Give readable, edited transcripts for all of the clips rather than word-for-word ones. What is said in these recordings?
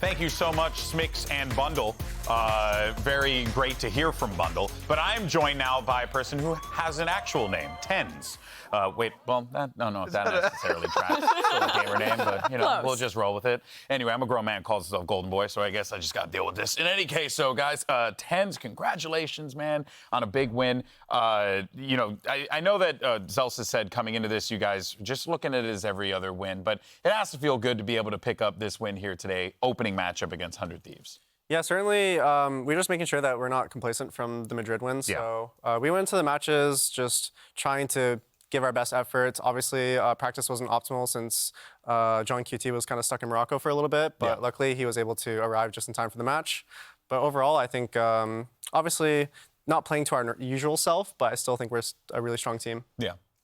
Thank you so much, Smix and Bundle. Very great to hear from Bundle. But I'm joined now by a person who has an actual name, TenZ. Wait, well, that, no, not that necessarily tracks. Still a gamer name, but, you know, Close. we'll just roll with it. Anyway, I'm a grown man, calls himself Golden Boy, so I guess I just got to deal with this. In any case, so, guys, TenZ, congratulations, man, on a big win. You know, I know that Zelsa said coming into this, you guys just looking at it as every other win, but it has to feel good to be able to pick up this win here today, opening matchup against 100 Thieves. Yeah, certainly. We're just making sure that we're not complacent from the Madrid win. So we went into the matches just trying to give our best efforts. Obviously, practice wasn't optimal since John QT was kind of stuck in Morocco for a little bit, but luckily he was able to arrive just in time for the match. But overall, I think obviously not playing to our usual self, but I still think we're a really strong team.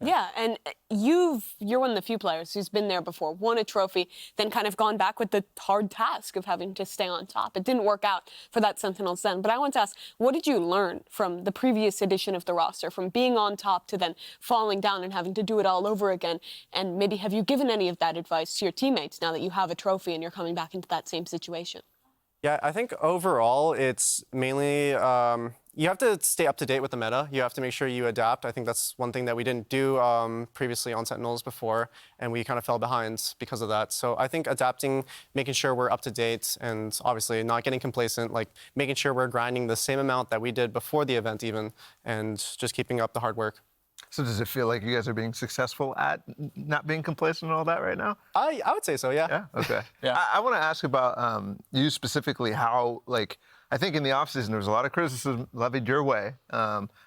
Yeah, and you're one of the few players who's been there before, won a trophy, then kind of gone back with the hard task of having to stay on top. It didn't work out for that Sentinels then, but I want to ask, what did you learn from the previous edition of the roster, from being on top to then falling down and having to do it all over again? And maybe have you given any of that advice to your teammates now that you have a trophy and you're coming back into that same situation? Yeah, I think overall it's mainly you have to stay up to date with the meta. You have to make sure you adapt. I think that's one thing that we didn't do previously on Sentinels before, and we kind of fell behind because of that. So I think adapting, making sure we're up to date, and obviously not getting complacent, like making sure we're grinding the same amount that we did before the event even, and just keeping up the hard work. So does it feel like you guys are being successful at not being complacent and all that right now? I would say so, yeah. Yeah, okay. I want to ask about you specifically, how, like, I think in the offseason there was a lot of criticism levied your way.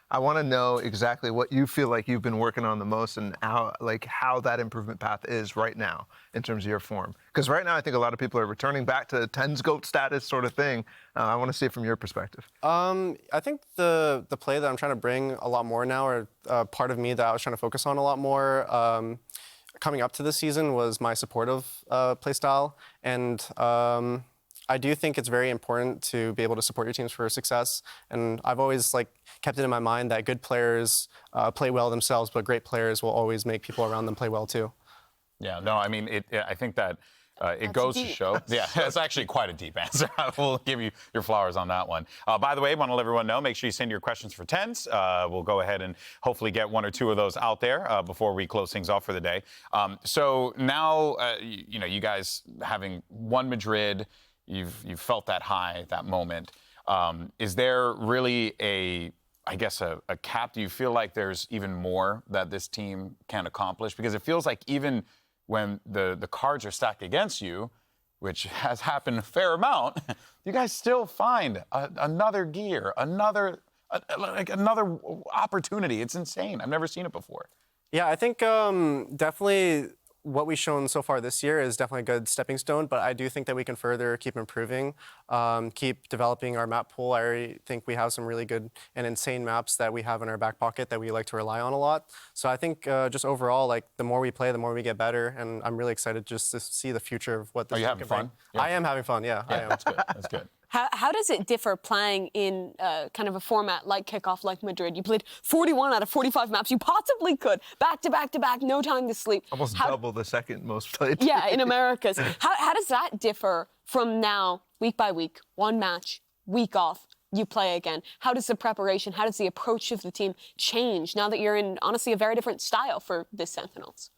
I want to know exactly what you feel like you've been working on the most and how that improvement path is right now in terms of your form. Because right now I think a lot of people are returning back to TenZ GOAT status sort of thing. I want to see it from your perspective. I think the play that I'm trying to bring a lot more now, or part of me that I was trying to focus on a lot more coming up to this season, was my supportive play style. And I do think it's very important to be able to support your teams for success. And I've always kept it in my mind that good players play well themselves, but great players will always make people around them play well too. Yeah, no, I mean, I think that it goes to show. Yeah, that's actually quite a deep answer. I will give you your flowers on that one. By the way, I want to let everyone know, make sure you send your questions for TenZ. We'll go ahead and hopefully get one or two of those out there before we close things off for the day. So now, you know, you guys having won Madrid, you've felt that high, that moment. Is there really a cap? Do you feel like there's even more that this team can accomplish? Because it feels like even when the cards are stacked against you, which has happened a fair amount, you guys still find another gear, another opportunity. It's insane. I've never seen it before. Yeah, I think definitely what we've shown so far this year is definitely a good stepping stone, but I do think that we can further keep improving, keep developing our map pool. I already think we have some really good and insane maps that we have in our back pocket that we like to rely on a lot. So I think just overall, the more we play, the more we get better, and I'm really excited just to see the future of what this Are you having fun? Yeah. I am having fun, yeah. I am. That's good. That's good. How does it differ playing in kind of a format like Kickoff, like Madrid? You played 41 out of 45 maps you possibly could, back to back to back, no time to sleep. Almost double the second most played. Yeah, in Americas. How does that differ from now, week by week, one match, week off, you play again? How does the preparation, how does the approach of the team change now that you're in, honestly, a very different style for this Sentinels?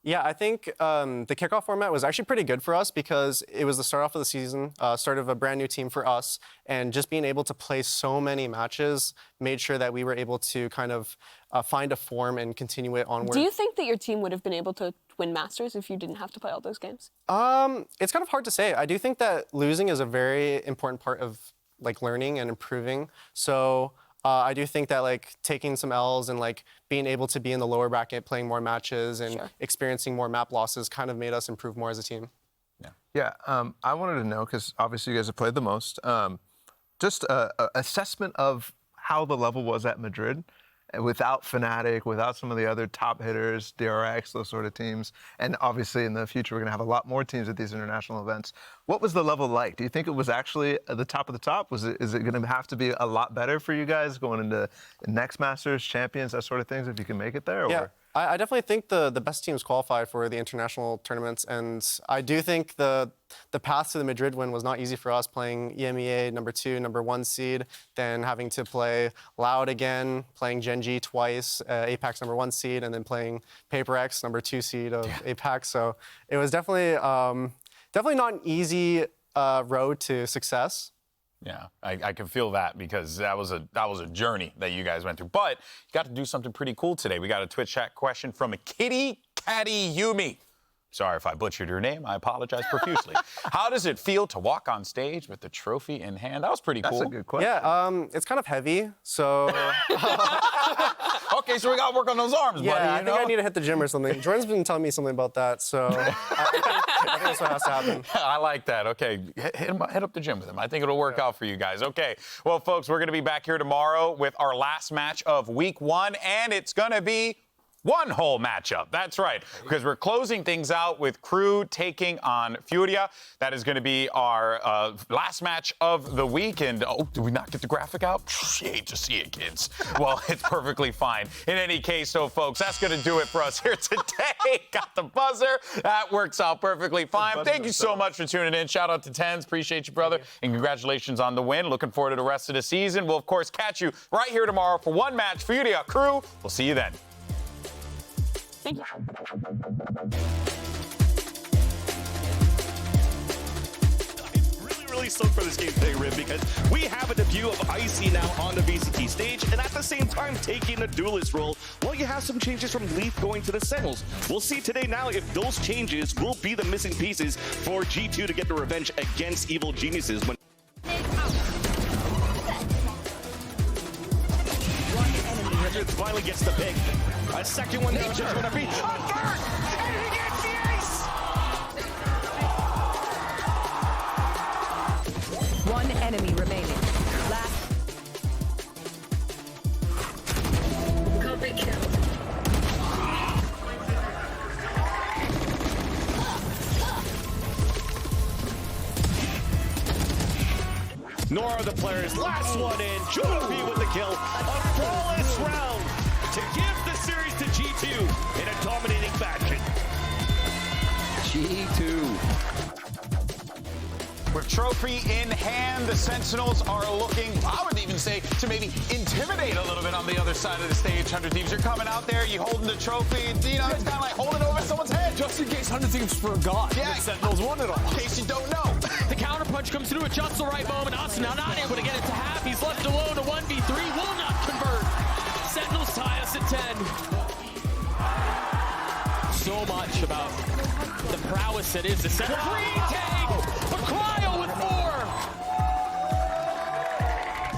Yeah, I think the kickoff format was actually pretty good for us because it was the start off of the season, start of a brand new team for us, and just being able to play so many matches made sure that we were able to kind of find a form and continue it onward. Do you think that your team would have been able to win Masters if you didn't have to play all those games? It's kind of hard to say. I do think that losing is a very important part of learning and improving. So I do think that taking some L's and being able to be in the lower bracket, playing more matches and experiencing more map losses kind of made us improve more as a team. Yeah. I wanted to know, because obviously you guys have played the most, just an assessment of how the level was at Madrid without Fnatic, without some of the other top hitters, DRX, those sort of teams. And obviously in the future, we're going to have a lot more teams at these international events. What was the level like? Do you think it was actually at the top of the top? Is it going to have to be a lot better for you guys going into next Masters, Champions, that sort of things, if you can make it there? Yeah. Or? I definitely think the best teams qualify for the international tournaments, and I do think the path to the Madrid win was not easy for us, playing EMEA number 2, number 1 seed, then having to play Loud again, playing Gen G twice, APAC's number 1 seed, and then playing PaperX, number 2 seed of APAC. So it was definitely not an easy road to success. Yeah, I can feel that because that was a journey that you guys went through. But you got to do something pretty cool today. We got a Twitch chat question from a Kitty Catty Yumi. Sorry if I butchered your name. I apologize profusely. How does it feel to walk on stage with the trophy in hand? That was pretty cool. That's a good question. Yeah, it's kind of heavy, so... Okay, so we got to work on those arms, buddy. I think I need to hit the gym or something. Jordan's been telling me something about that, so I think that's what has to happen. I like that. Okay, hit up the gym with him. I think it'll work out for you guys. Okay, well, folks, we're going to be back here tomorrow with our last match of week 1, and it's going to be one whole matchup. That's right, because we're closing things out with Crew taking on Furia. That is going to be our last match of the week. And oh, did we not get the graphic out? You hate to see it, kids. Well, it's perfectly fine. In any case, so folks, that's going to do it for us here today. Got the buzzer. That works out perfectly fine. Thank you so much for tuning in. Shout out to TenZ. Appreciate you, brother. And congratulations on the win. Looking forward to the rest of the season. We'll, of course, catch you right here tomorrow for one match. Furia Crew. We'll see you then. Thank you. Really stoked for this game today, Rib, because we have a debut of Icy now on the VCT stage, and at the same time taking the duelist role, while you have some changes from Leaf going to the Sentinels. We'll see today now if those changes will be the missing pieces for G2 to get the revenge against Evil Geniuses. When finally gets the pick. A second one, just gonna be a third, and he gets the ace! One enemy remaining. Last. Copy kill. Nor are the players. Last one in. Junapi with the kill. A flawless round to give the series to G2 in a dominating fashion. G2. With trophy in hand, the Sentinels are looking, I would even say, to maybe intimidate a little bit on the other side of the stage. 100 Thieves, you're coming out there, you holding the trophy, you know, it's kind of like holding it over someone's head. Just in case 100 Thieves forgot. Yeah, Sentinels won it all. In case you don't know. The counterpunch comes through at just the right moment. Austin now not able to get it to half. He's left alone. A 1v3 will not convert. Sentinels tie us at 10. So much about the prowess that is the center. Retake! A cryo with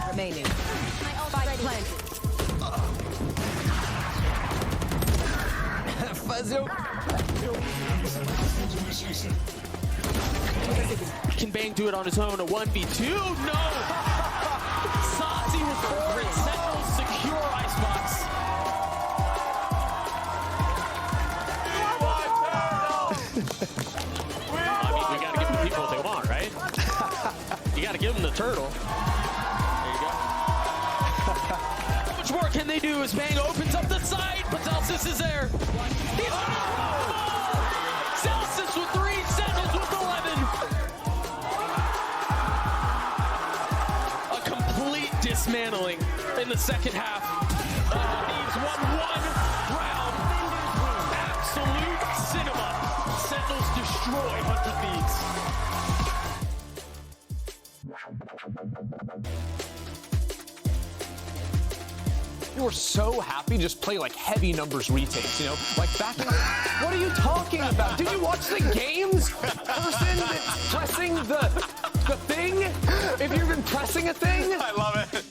4! Remaining. Spike planted. Can Bang do it on his own? A 1v2? No! Sazi with 4 and Sentinels secure Icebox. I mean, we gotta give the people what they want, right? You gotta give them the turtle. There you go. How much more can they do as Bang opens up the side, but Celsius is there. He's Celsius with 3, Sentinels with 11. A complete dismantling in the second half. Needs 1-1 round. Absolute cinema. Sentinels destroy 100 Thieves. You were so happy, just play like heavy numbers retakes, you know? Like back in, what are you talking about? Did you watch the games? Person that's pressing the thing? If you've been pressing a thing? I love it.